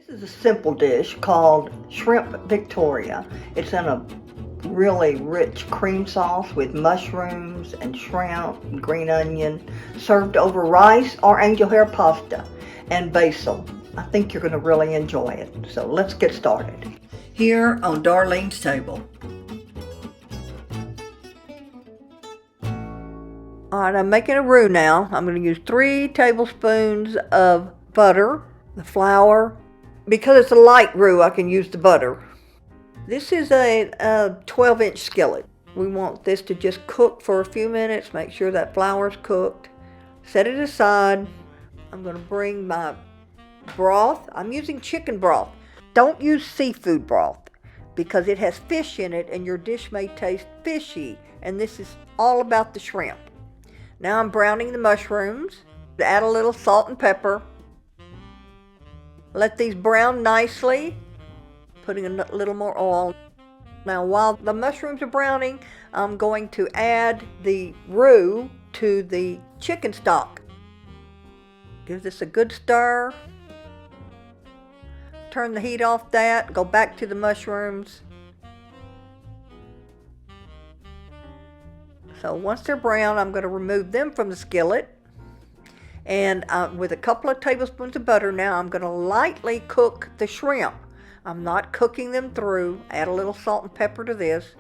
This is a simple dish called Shrimp Victoria. It's in a really rich cream sauce with mushrooms and shrimp and green onion, served over rice or angel hair pasta and basil. I think you're going to really enjoy it. So let's get started. Here on Darlene's table. Alright, I'm making a roux now. I'm going to use 3 tablespoons of butter, the flour. Because it's a light roux, I can use the butter. This is a 12-inch skillet. We want this to just cook for a few minutes. Make sure that flour's cooked. Set it aside. I'm going to bring my broth. I'm using chicken broth. Don't use seafood broth because it has fish in it and your dish may taste fishy. And this is all about the shrimp. Now I'm browning the mushrooms. Add a little salt and pepper. Let these brown nicely, putting a little more oil. Now while the mushrooms are browning, I'm going to add the roux to the chicken stock. Give this a good stir. Turn the heat off that, go back to the mushrooms. So once they're brown, I'm going to remove them from the skillet. And with a couple of tablespoons of butter now, I'm going to lightly cook the shrimp. I'm not cooking them through. Add a little salt and pepper to this.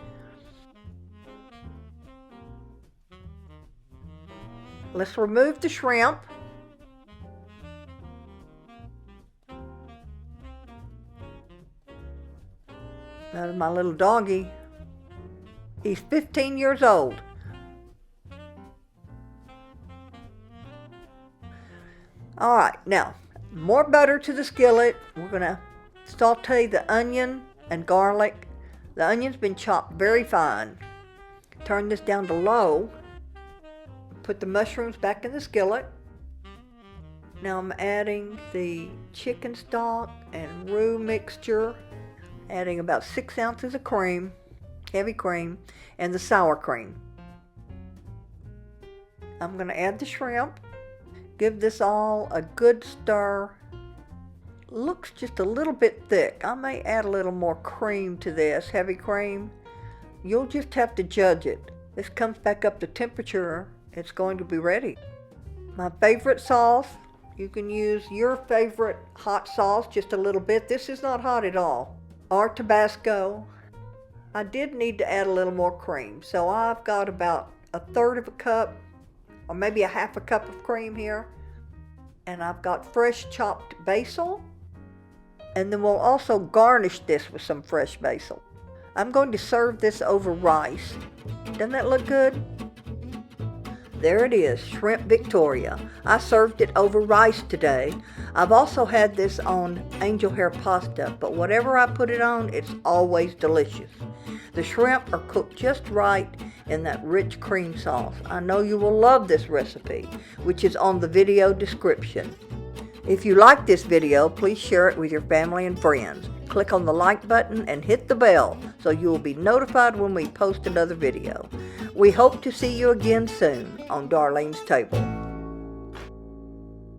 Let's remove the shrimp. That is my little doggy. He's 15 years old. All right, now more butter to the skillet. We're gonna saute the onion and garlic. The onion's been chopped very fine. Turn this down to low. Put the mushrooms back in the skillet. Now I'm adding the chicken stock and roux mixture. Adding about 6 ounces of cream, heavy cream, and the sour cream. I'm gonna add the shrimp. Give this all a good stir. Looks just a little bit thick. I may add a little more cream to this, heavy cream. You'll just have to judge it. This comes back up to temperature. It's going to be ready. My favorite sauce, you can use your favorite hot sauce, just a little bit. This is not hot at all. Or Tabasco. I did need to add a little more cream. So I've got about 1/3 of a cup or maybe a 1/2 cup of cream here. And I've got fresh chopped basil. And then we'll also garnish this with some fresh basil. I'm going to serve this over rice. Doesn't that look good? There it is, Shrimp Victoria. I served it over rice today. I've also had this on angel hair pasta, but whatever I put it on, it's always delicious. The shrimp are cooked just right in that rich cream sauce. I know you will love this recipe, which is on the video description. If you like this video, please share it with your family and friends. Click on the like button and hit the bell so you will be notified when we post another video. We hope to see you again soon on Darlene's Table.